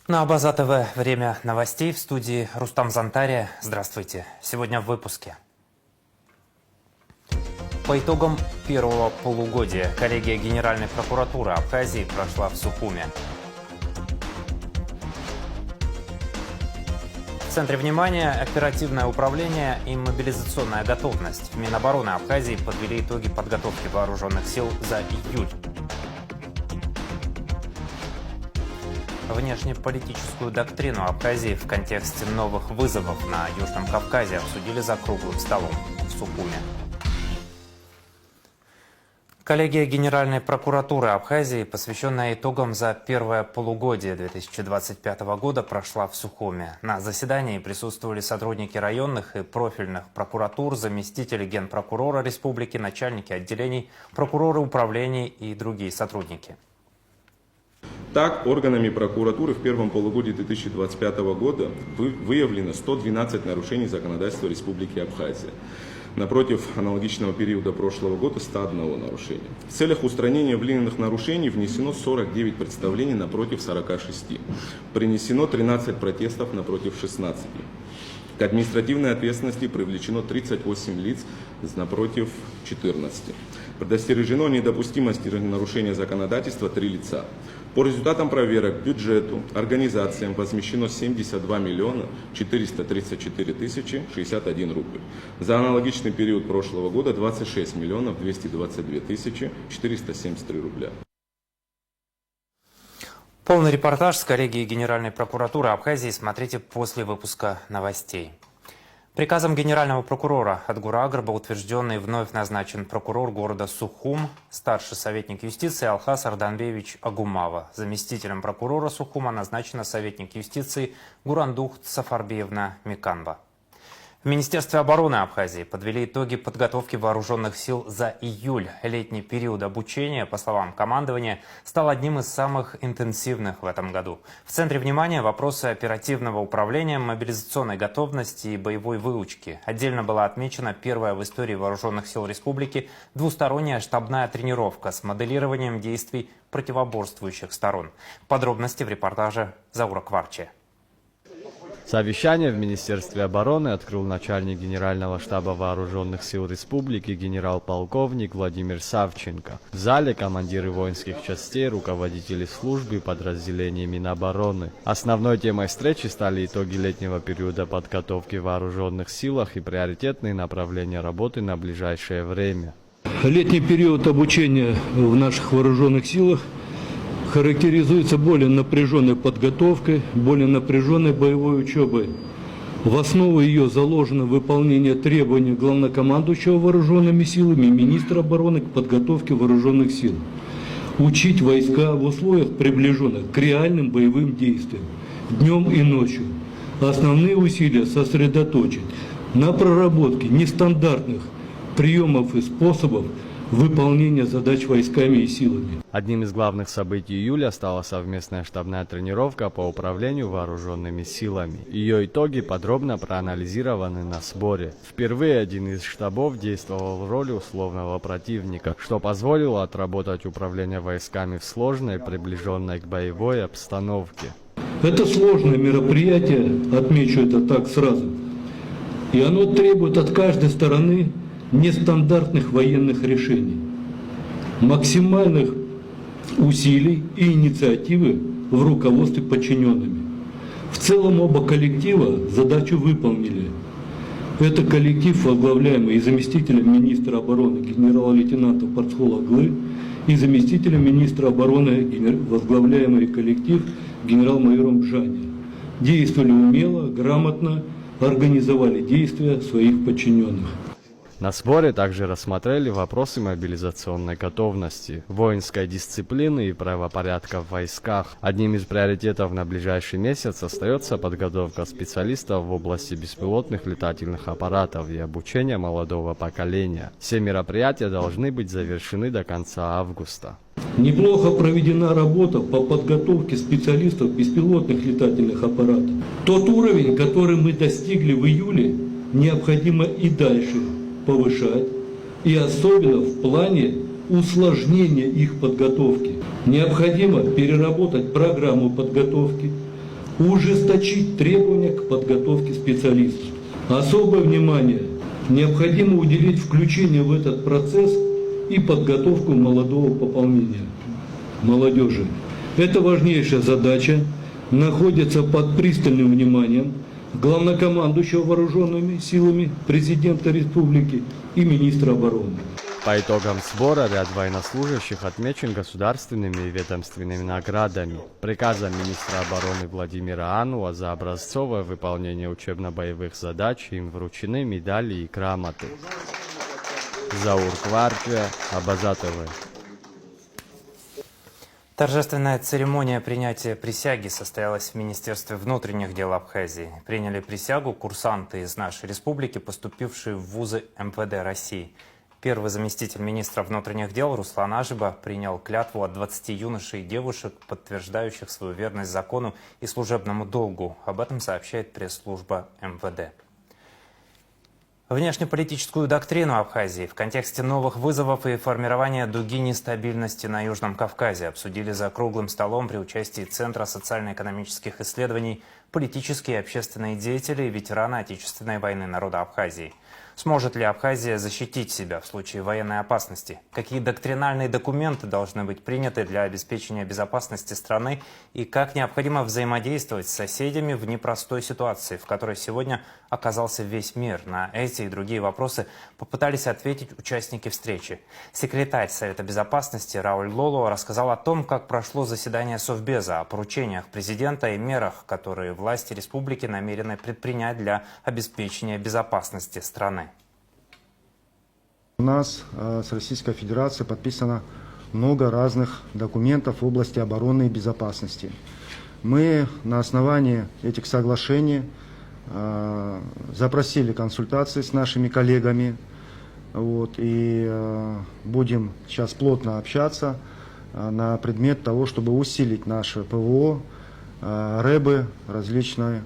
На Абаза ТВ время новостей, в студии Рустам Зантария. Здравствуйте. Сегодня в выпуске. По итогам первого полугодия коллегия Генеральной прокуратуры Абхазии прошла в Сухуме. В центре внимания оперативное управление и мобилизационная готовность. В Минобороны Абхазии подвели итоги подготовки вооруженных сил за июль. Внешнеполитическую доктрину Абхазии в контексте новых вызовов на Южном Кавказе обсудили за круглым столом в Сухуме. Коллегия Генеральной прокуратуры Абхазии, посвященная итогам за первое полугодие 2025 года, прошла в Сухуме. На заседании присутствовали сотрудники районных и профильных прокуратур, заместители генпрокурора республики, начальники отделений, прокуроры управлений и другие сотрудники. Так, органами прокуратуры в первом полугодии 2025 года выявлено 112 нарушений законодательства Республики Абхазия. Напротив аналогичного периода прошлого года 101 нарушения. В целях устранения выявленных нарушений внесено 49 представлений напротив 46. Принесено 13 протестов напротив 16. К административной ответственности привлечено 38 лиц напротив 14. Предостережено о недопустимости нарушения законодательства 3 лица. По результатам проверок бюджету организациям возмещено 72 миллиона 434 тысячи 61 рубль. За аналогичный период прошлого года 26 миллионов 222 тысячи 473 рубля. Полный репортаж с коллегией Генеральной прокуратуры Абхазии смотрите после выпуска новостей. Приказом генерального прокурора Адгура Агрба утвержден и вновь назначен прокурор города Сухум, старший советник юстиции Алхас Арданбевич Агумава. Заместителем прокурора Сухума назначена советник юстиции Гурандух Сафарбиевна Миканба. В Министерстве обороны Абхазии подвели итоги подготовки вооруженных сил за июль. Летний период обучения, по словам командования, стал одним из самых интенсивных в этом году. В центре внимания вопросы оперативного управления, мобилизационной готовности и боевой выучки. Отдельно была отмечена первая в истории вооруженных сил республики двусторонняя штабная тренировка с моделированием действий противоборствующих сторон. Подробности в репортаже Заура Кварчи. Совещание в Министерстве обороны открыл начальник Генерального штаба Вооруженных сил Республики генерал-полковник Владимир Савченко. В зале командиры воинских частей, руководители служб и подразделений Минобороны. Основной темой встречи стали итоги летнего периода подготовки в вооруженных силах и приоритетные направления работы на ближайшее время. Летний период обучения в наших вооруженных силах характеризуется более напряженной подготовкой, более напряженной боевой учебой. В основу ее заложено выполнение требований главнокомандующего вооруженными силами и министра обороны к подготовке вооруженных сил. Учить войска в условиях, приближенных к реальным боевым действиям, днем и ночью. Основные усилия сосредоточить на проработке нестандартных приемов и способов выполнения задач войсками и силами. Одним из главных событий июля стала совместная штабная тренировка по управлению вооруженными силами. Ее итоги подробно проанализированы на сборе. Впервые один из штабов действовал в роли условного противника, что позволило отработать управление войсками в сложной, приближенной к боевой обстановке. Это сложное мероприятие, отмечу это так сразу, и оно требует от каждой стороны нестандартных военных решений, максимальных усилий и инициативы в руководстве подчиненными. В целом оба коллектива задачу выполнили. Это коллектив, возглавляемый и заместителем министра обороны генерала-лейтенанта Парцхола Аглы, и заместителем министра обороны возглавляемый коллектив генерал-майором Бжани. Действовали умело, грамотно, организовали действия своих подчиненных. На сборе также рассмотрели вопросы мобилизационной готовности, воинской дисциплины и правопорядка в войсках. Одним из приоритетов на ближайший месяц остается подготовка специалистов в области беспилотных летательных аппаратов и обучение молодого поколения. Все мероприятия должны быть завершены до конца августа. Неплохо проведена работа по подготовке специалистов беспилотных летательных аппаратов. Тот уровень, который мы достигли в июле, необходимо и дальше повышать, и особенно в плане усложнения их подготовки. Необходимо переработать программу подготовки, ужесточить требования к подготовке специалистов. Особое внимание необходимо уделить включению в этот процесс и подготовку молодого пополнения, молодежи. Эта важнейшая задача находится под пристальным вниманием главнокомандующего вооруженными силами президента республики и министра обороны. По итогам сбора ряд военнослужащих отмечен государственными и ведомственными наградами. Приказом министра обороны Владимира Ануа за образцовое выполнение учебно-боевых задач им вручены медали и грамоты. Заур Кварджа, Абаза ТВ. Торжественная церемония принятия присяги состоялась в Министерстве внутренних дел Абхазии. Приняли присягу курсанты из нашей республики, поступившие в вузы МВД России. Первый заместитель министра внутренних дел Руслан Ажиба принял клятву от 20 юношей и девушек, подтверждающих свою верность закону и служебному долгу. Об этом сообщает пресс-служба МВД. Внешнеполитическую доктрину Абхазии в контексте новых вызовов и формирования дуги нестабильности на Южном Кавказе обсудили за круглым столом при участии Центра социально-экономических исследований политические и общественные деятели и ветераны Отечественной войны народа Абхазии. Сможет ли Абхазия защитить себя в случае военной опасности? Какие доктринальные документы должны быть приняты для обеспечения безопасности страны? И как необходимо взаимодействовать с соседями в непростой ситуации, в которой сегодня оказался весь мир? На эти и другие вопросы попытались ответить участники встречи. Секретарь Совета безопасности Рауль Лоло рассказал о том, как прошло заседание Совбеза, о поручениях президента и мерах, которые власти республики намерены предпринять для обеспечения безопасности страны. У нас с Российской Федерацией подписано много разных документов в области обороны и безопасности. Мы на основании этих соглашений запросили консультации с нашими коллегами и будем сейчас плотно общаться на предмет того, чтобы усилить наше ПВО, рэбы различные,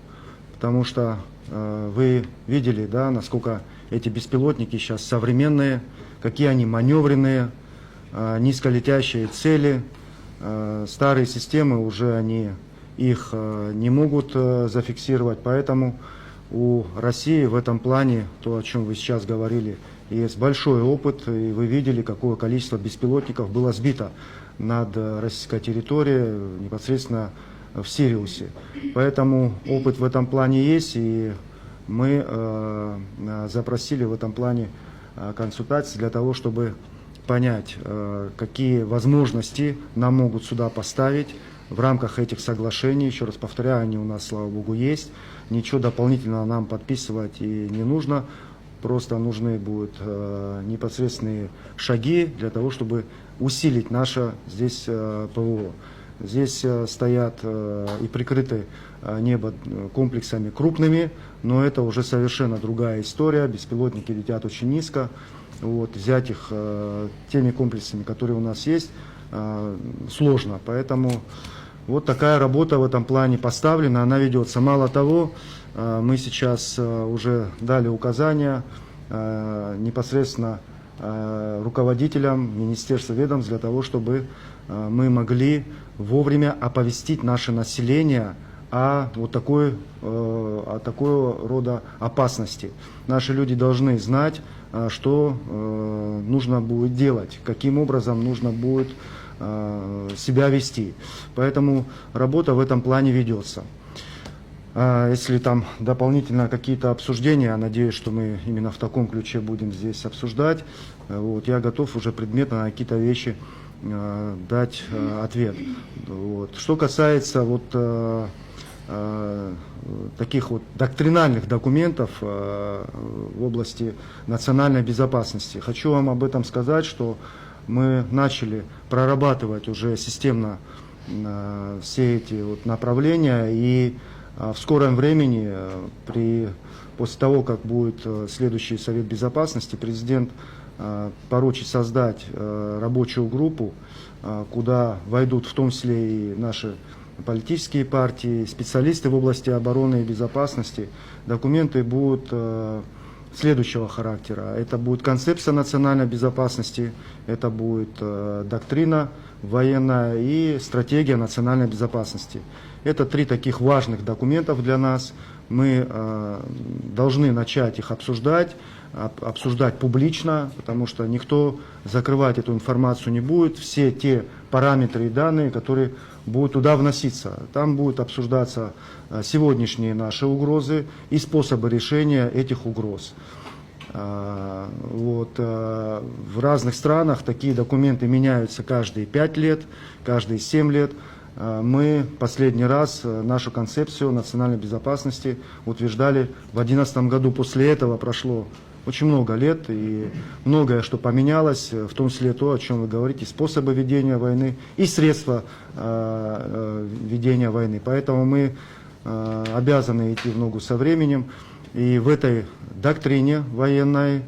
потому что вы видели, да, насколько эти беспилотники сейчас современные, какие они маневренные, низколетящие цели. Старые системы уже они их не могут зафиксировать, поэтому у России в этом плане, то, о чем вы сейчас говорили, есть большой опыт, и вы видели, какое количество беспилотников было сбито над российской территорией, непосредственно в Сириусе. Поэтому опыт в этом плане есть, и мы запросили в этом плане консультации для того, чтобы понять, какие возможности нам могут сюда поставить в рамках этих соглашений. Еще раз повторяю, они у нас, слава богу, есть. Ничего дополнительного нам подписывать и не нужно. Просто нужны будут непосредственные шаги для того, чтобы усилить наше здесь ПВО. Здесь стоят и прикрыты небо комплексами крупными, но это уже совершенно другая история. Беспилотники летят очень низко. Взять их теми комплексами, которые у нас есть, сложно. Поэтому вот такая работа в этом плане поставлена, она ведется. Мало того, мы сейчас уже дали указания непосредственно руководителям министерства ведомств для того, чтобы мы могли вовремя оповестить наше население о такого рода опасности. Наши люди должны знать, что нужно будет делать, каким образом нужно будет себя вести. Поэтому работа в этом плане ведется. Если там дополнительно какие-то обсуждения, я надеюсь, что мы именно в таком ключе будем здесь обсуждать, я готов уже предметно на какие-то вещи дать ответ. Что касается таких доктринальных документов в области национальной безопасности, хочу вам об этом сказать, что мы начали прорабатывать уже системно все эти направления, и в скором времени, после того, как будет следующий Совет Безопасности, президент поручит создать рабочую группу, куда войдут в том числе и наши политические партии, специалисты в области обороны и безопасности. Документы будут следующего характера. Это будет концепция национальной безопасности, это будет доктрина военная и стратегия национальной безопасности. Это три таких важных документов для нас. Мы должны начать их обсуждать публично, потому что никто закрывать эту информацию не будет. Все те параметры и данные, которые будут туда вноситься. Там будут обсуждаться сегодняшние наши угрозы и способы решения этих угроз. В разных странах такие документы меняются каждые 5 лет, каждые 7 лет. Мы последний раз нашу концепцию национальной безопасности утверждали в 2011 году. После этого прошло очень много лет, и многое что поменялось, в том числе то, о чем вы говорите, способы ведения войны и средства ведения войны. Поэтому мы обязаны идти в ногу со временем. И в этой доктрине военной,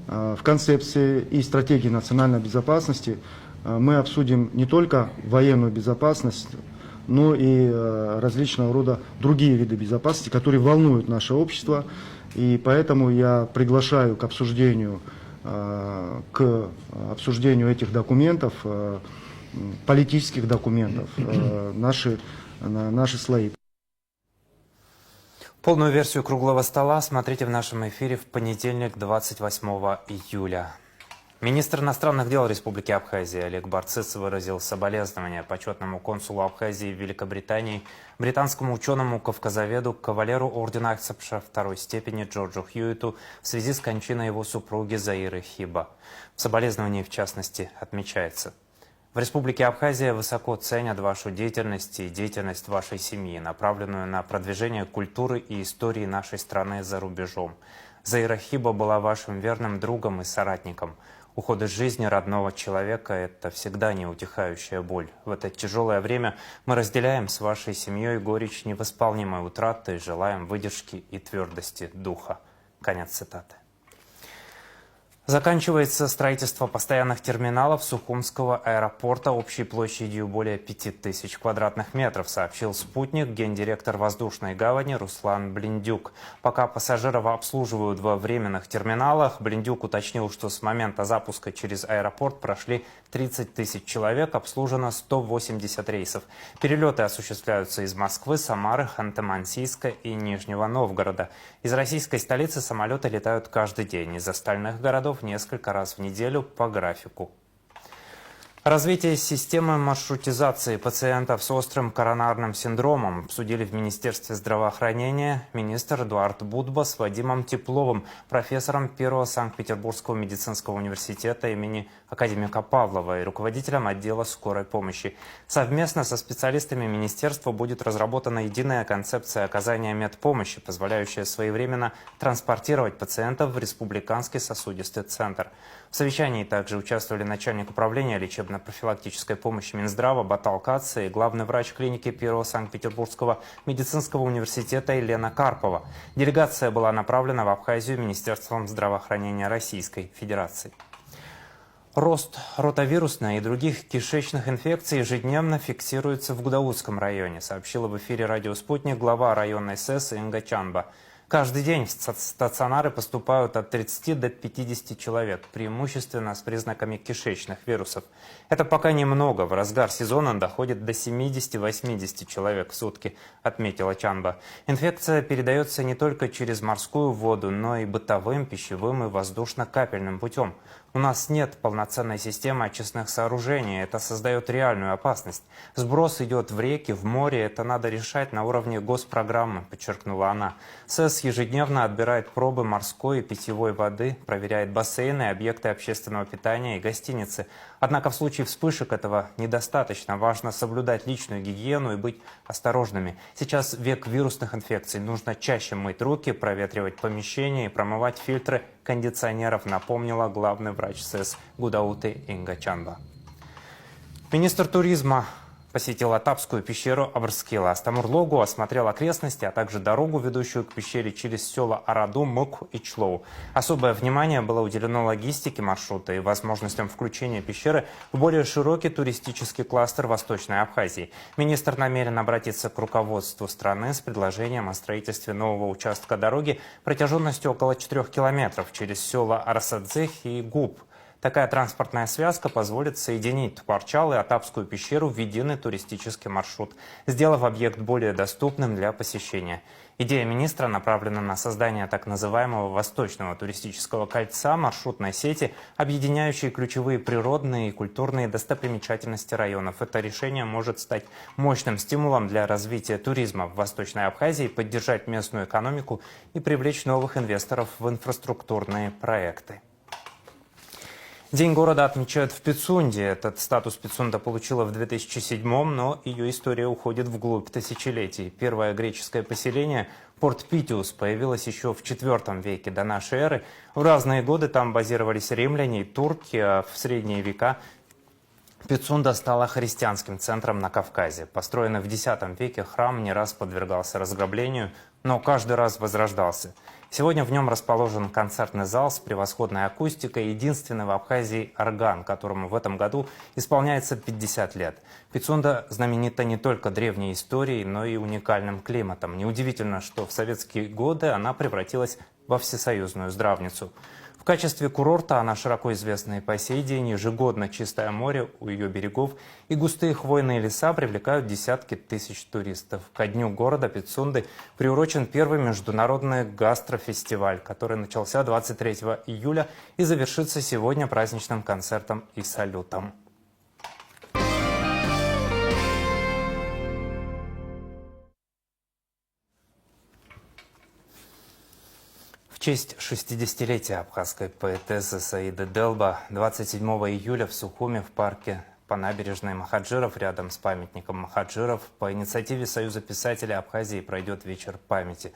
в концепции и стратегии национальной безопасности мы обсудим не только военную безопасность, но и различного рода другие виды безопасности, которые волнуют наше общество. И поэтому я приглашаю к обсуждению этих документов, политических документов, наши слои. Полную версию «Круглого стола» смотрите в нашем эфире в понедельник, 28 июля. Министр иностранных дел Республики Абхазия Олег Барцыц выразил соболезнования почетному консулу Абхазии в Великобритании, британскому ученому-кавказоведу, кавалеру ордена Аксапша второй степени Джорджу Хьюиту в связи с кончиной его супруги Заиры Хиба. В соболезновании, в частности, отмечается: в Республике Абхазия высоко ценят вашу деятельность и деятельность вашей семьи, направленную на продвижение культуры и истории нашей страны за рубежом. Заира Хиба была вашим верным другом и соратником. Уход из жизни родного человека – это всегда неутихающая боль. В это тяжелое время мы разделяем с вашей семьей горечь невосполнимой утраты и желаем выдержки и твердости духа. Конец цитаты. Заканчивается строительство постоянных терминалов Сухумского аэропорта общей площадью более 5000 квадратных метров, сообщил «Спутник» гендиректор воздушной гавани Руслан Блиндюк. Пока пассажиров обслуживают во временных терминалах, Блиндюк уточнил, что с момента запуска через аэропорт прошли 30 тысяч человек, обслужено 180 рейсов. Перелеты осуществляются из Москвы, Самары, Ханты-Мансийска и Нижнего Новгорода. Из российской столицы самолеты летают каждый день, из остальных городов несколько раз в неделю по графику. Развитие системы маршрутизации пациентов с острым коронарным синдромом обсудили в Министерстве здравоохранения министр Эдуард Будба с Вадимом Тепловым, профессором Первого Санкт-Петербургского медицинского университета имени академика Павлова и руководителем отдела скорой помощи. Совместно со специалистами министерства будет разработана единая концепция оказания медпомощи, позволяющая своевременно транспортировать пациентов в Республиканский сосудистый центр. В совещании также участвовали начальник управления лечебно-профилактической помощи Минздрава Батал Каца и главный врач клиники Первого Санкт-Петербургского медицинского университета Елена Карпова. Делегация была направлена в Абхазию Министерством здравоохранения Российской Федерации. Рост ротавирусной и других кишечных инфекций ежедневно фиксируется в Гудаутском районе, сообщила в эфире радио «Спутник» глава районной СЭС Инга Чанба. Каждый день в стационары поступают от 30 до 50 человек, преимущественно с признаками кишечных вирусов. Это пока немного, в разгар сезона доходит до 70-80 человек в сутки, отметила Чанба. Инфекция передается не только через морскую воду, но и бытовым, пищевым и воздушно-капельным путем. У нас нет полноценной системы очистных сооружений, это создает реальную опасность. Сброс идет в реки, в море, это надо решать на уровне госпрограммы, подчеркнула она. СЭС ежедневно отбирает пробы морской и питьевой воды, проверяет бассейны, объекты общественного питания и гостиницы. Однако в случае вспышек этого недостаточно. Важно соблюдать личную гигиену и быть осторожными. Сейчас век вирусных инфекций. Нужно чаще мыть руки, проветривать помещения и промывать фильтры кондиционеров, напомнила главный врач СЭС Гудауты Инга Чанба. Министр туризма посетил Атапскую пещеру Абрскила. Астамур Логу осмотрел окрестности, а также дорогу, ведущую к пещере через села Араду, Мук и Члоу. Особое внимание было уделено логистике маршрута и возможностям включения пещеры в более широкий туристический кластер Восточной Абхазии. Министр намерен обратиться к руководству страны с предложением о строительстве нового участка дороги протяженностью около 4 километров через села Арсадзех и Губ. Такая транспортная связка позволит соединить Тхварчал и Атапскую пещеру в единый туристический маршрут, сделав объект более доступным для посещения. Идея министра направлена на создание так называемого Восточного туристического кольца маршрутной сети, объединяющей ключевые природные и культурные достопримечательности районов. Это решение может стать мощным стимулом для развития туризма в Восточной Абхазии, поддержать местную экономику и привлечь новых инвесторов в инфраструктурные проекты. День города отмечают в Пицунде. Этот статус Пицунда получила в 2007-м, но ее история уходит вглубь тысячелетий. Первое греческое поселение, порт Питиус, появилось еще в IV веке до нашей эры. В разные годы там базировались римляне и турки, а в средние века Пицунда стала христианским центром на Кавказе. Построенный в X веке храм не раз подвергался разграблению, но каждый раз возрождался. Сегодня в нем расположен концертный зал с превосходной акустикой, единственный в Абхазии орган, которому в этом году исполняется 50 лет. Пицунда знаменита не только древней историей, но и уникальным климатом. Неудивительно, что в советские годы она превратилась во всесоюзную здравницу. В качестве курорта она широко известна и по сей день. Ежегодно чистое море у ее берегов и густые хвойные леса привлекают десятки тысяч туристов. Ко дню города Пицунды приурочен первый международный гастрофестиваль, который начался 23 июля и завершится сегодня праздничным концертом и салютом. В честь 60-летия абхазской поэтессы Саиды Делба 27 июля в Сухуми в парке по набережной Махаджиров рядом с памятником Махаджиров по инициативе Союза писателей Абхазии пройдет вечер памяти.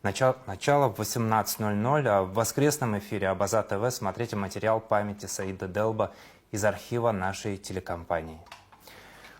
Начало в 18:00, а в воскресном эфире Абаза ТВ смотрите материал памяти Саиды Делба из архива нашей телекомпании.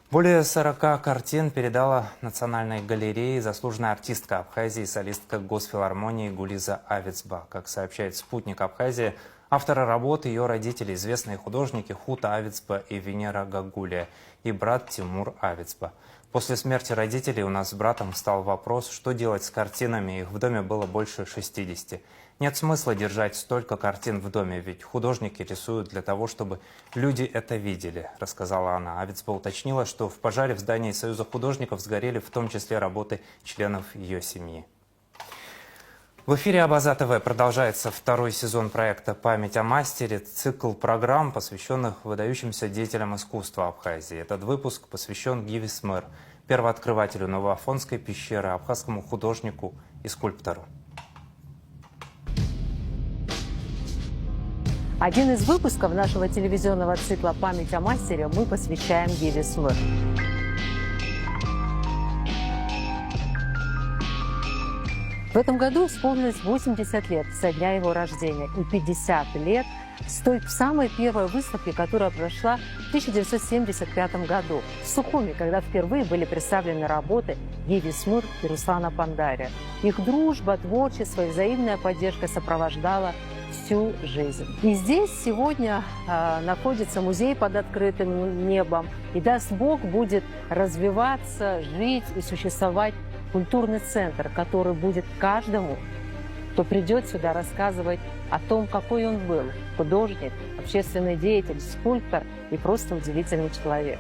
Более 40 картин передала Национальной галерее заслуженная артистка Абхазии, солистка Госфилармонии Гулиза Авицба. Как сообщает «Спутник Абхазии», авторы работ ее родители, известные художники Хута Авицба и Венера Гагулия, и брат Тимур Авицба. После смерти родителей у нас с братом встал вопрос, что делать с картинами, их в доме было больше 60. Нет смысла держать столько картин в доме, ведь художники рисуют для того, чтобы люди это видели, рассказала она. Авицба уточнила, что в пожаре в здании Союза художников сгорели в том числе работы членов ее семьи. В эфире Абаза ТВ продолжается второй сезон проекта «Память о мастере», цикл программ, посвященных выдающимся деятелям искусства Абхазии. Этот выпуск посвящен Гиви Смыр, первооткрывателю Новоафонской пещеры, абхазскому художнику и скульптору. Один из выпусков нашего телевизионного цикла «Память о мастере» мы посвящаем Гиви Смыр. В этом году исполнилось 80 лет со дня его рождения и 50 лет с той самой первой выставки, которая прошла в 1975 году в Сухуми, когда впервые были представлены работы Гиви Смыр и Руслана Пандария. Их дружба, творчество и взаимная поддержка сопровождала всю жизнь. И здесь сегодня находится музей под открытым небом. И даст Бог будет развиваться, жить и существовать культурный центр, который будет каждому, кто придет сюда, рассказывать о том, какой он был. Художник, общественный деятель, скульптор и просто удивительный человек.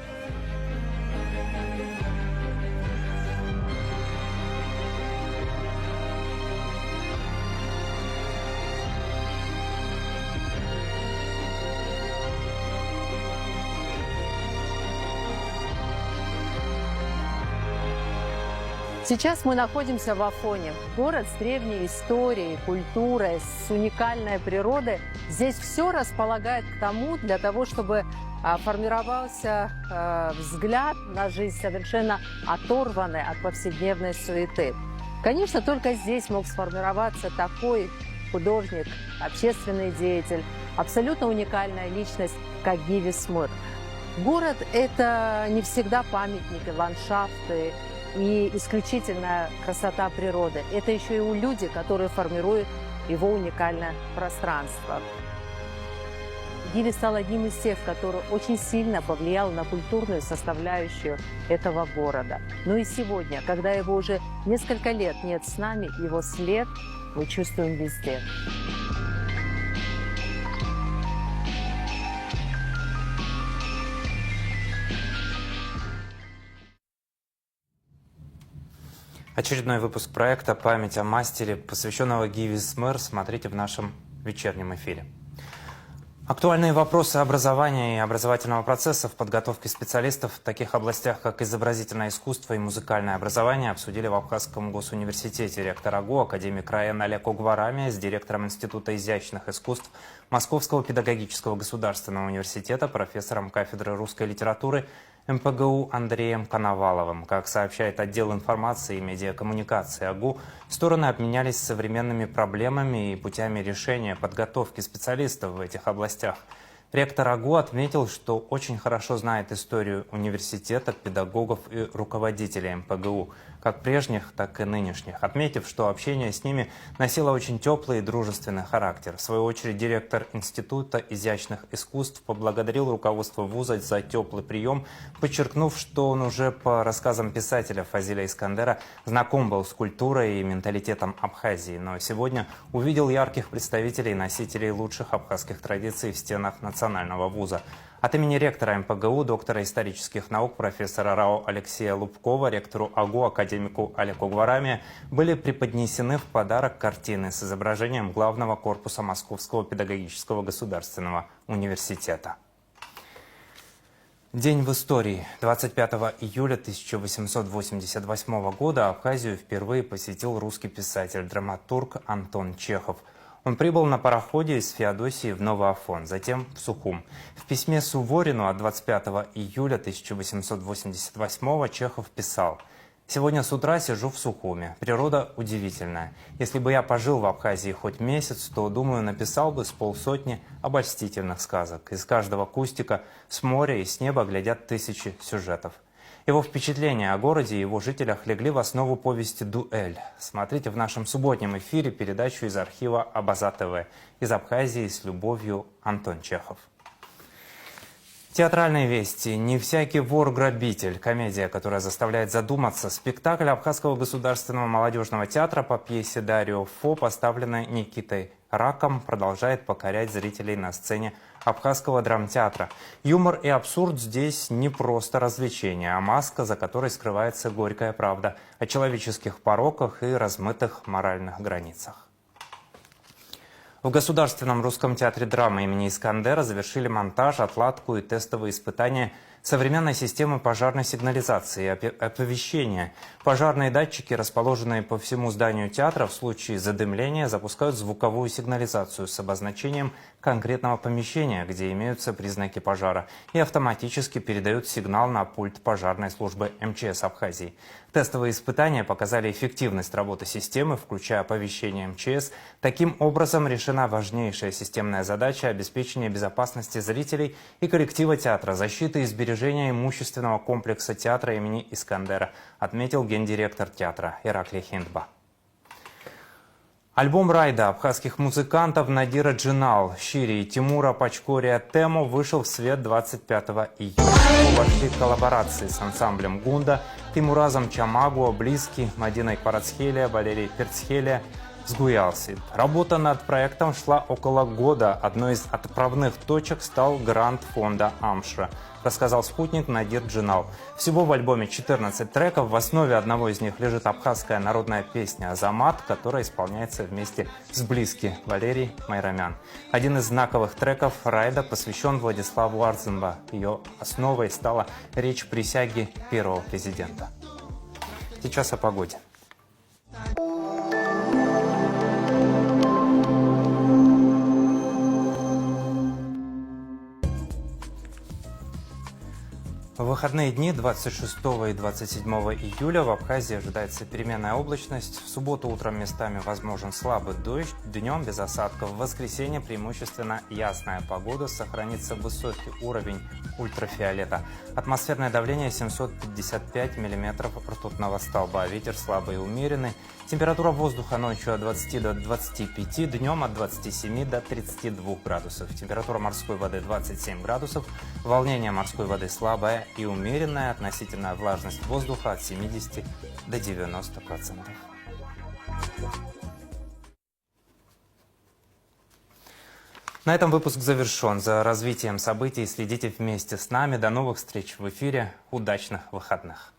Сейчас мы находимся в Афоне. Город с древней историей, культурой, с уникальной природой. Здесь все располагает к тому, для того, чтобы формировался взгляд на жизнь, совершенно оторванный от повседневной суеты. Конечно, только здесь мог сформироваться такой художник, общественный деятель, абсолютно уникальная личность, как Гиви Смыр. Город – это не всегда памятники, ландшафты и исключительная красота природы. Это еще и люди, которые формируют его уникальное пространство. Гиви стал одним из тех, который очень сильно повлиял на культурную составляющую этого города. Но и сегодня, когда его уже несколько лет нет с нами, его след мы чувствуем везде. Очередной выпуск проекта «Память о мастере», посвященного Гиви Смыр, смотрите в нашем вечернем эфире. Актуальные вопросы образования и образовательного процесса в подготовке специалистов в таких областях, как изобразительное искусство и музыкальное образование, обсудили в Абхазском госуниверситете ректор АГУ, академик РАЭН Олег Огварамия с директором Института изящных искусств Московского педагогического государственного университета, профессором кафедры русской литературы МПГУ Андреем Коноваловым. Как сообщает отдел информации и медиакоммуникации АГУ, стороны обменялись современными проблемами и путями решения подготовки специалистов в этих областях. Ректор АГУ отметил, что очень хорошо знает историю университета, педагогов и руководителей МПГУ, как прежних, так и нынешних, отметив, что общение с ними носило очень теплый и дружественный характер. В свою очередь, директор Института изящных искусств поблагодарил руководство вуза за теплый прием, подчеркнув, что он уже по рассказам писателя Фазиля Искандера знаком был с культурой и менталитетом Абхазии, но сегодня увидел ярких представителей и носителей лучших абхазских традиций в стенах национального вуза. От имени ректора МПГУ, доктора исторических наук, профессора РАО Алексея Лубкова, ректору АГУ, академику Олегу Огварамия были преподнесены в подарок картины с изображением главного корпуса Московского педагогического государственного университета. День в истории. 25 июля 1888 года Абхазию впервые посетил русский писатель-драматург Антон Чехов. Он прибыл на пароходе из Феодосии в Новый Афон, затем в Сухум. В письме Суворину от 25 июля 1888 Чехов писал: «Сегодня с утра сижу в Сухуме. Природа удивительная. Если бы я пожил в Абхазии хоть месяц, то, думаю, написал бы с полсотни обольстительных сказок. Из каждого кустика с моря и с неба глядят тысячи сюжетов». Его впечатления о городе и его жителях легли в основу повести «Дуэль». Смотрите в нашем субботнем эфире передачу из архива Абаза ТВ. Из Абхазии с любовью, Антон Чехов. Театральные вести. «Не всякий вор-грабитель». Комедия, которая заставляет задуматься. Спектакль Абхазского государственного молодежного театра по пьесе Дарио Фо, поставленной Никитой Раком, продолжает покорять зрителей на сцене Абхазского драмтеатра. Юмор и абсурд здесь не просто развлечение, а маска, за которой скрывается горькая правда о человеческих пороках и размытых моральных границах. В Государственном русском театре драмы имени Искандера завершили монтаж, отладку и тестовые испытания современной системы пожарной сигнализации и оповещения. Пожарные датчики, расположенные по всему зданию театра, в случае задымления запускают звуковую сигнализацию с обозначением конкретного помещения, где имеются признаки пожара, и автоматически передают сигнал на пульт пожарной службы МЧС Абхазии. Тестовые испытания показали эффективность работы системы, включая оповещение МЧС. Таким образом решена важнейшая системная задача обеспечения безопасности зрителей и коллектива театра, защиты и сбережения имущественного комплекса театра имени Искандера, отметил гендиректор театра Ираклий Хиндба. Альбом райда абхазских музыкантов Надира Джинал, Шири и Тимура Пачкория Тему вышел в свет 25 июля. Вошли коллаборации с ансамблем Гунда, Тимуразом Чамагуа, Близки, Мадиной Парацхелия, Валерией Перцхелия, Сгуялси. Работа над проектом шла около года. Одной из отправных точек стал грант фонда Амшра, рассказал спутник Надир Джинал. Всего в альбоме 14 треков. В основе одного из них лежит абхазская народная песня «Азамат», которая исполняется вместе с Близки Валерий Майрамян. Один из знаковых треков райда посвящен Владиславу Арзымба. Ее основой стала речь присяги первого президента. Сейчас о погоде. В В выходные дни 26 и 27 июля в Абхазии ожидается переменная облачность. В субботу утром местами возможен слабый дождь, днем без осадков. В воскресенье преимущественно ясная погода, сохранится высокий уровень ультрафиолета. Атмосферное давление 755 миллиметров ртутного столба. Ветер слабый и умеренный. Температура воздуха ночью от 20 до 25, днем от 27 до 32 градусов. Температура морской воды 27 градусов. Волнение морской воды слабое и умеренная, относительная влажность воздуха от 70 до 90%. На этом выпуск завершен. За развитием событий следите вместе с нами. До новых встреч в эфире. Удачных выходных!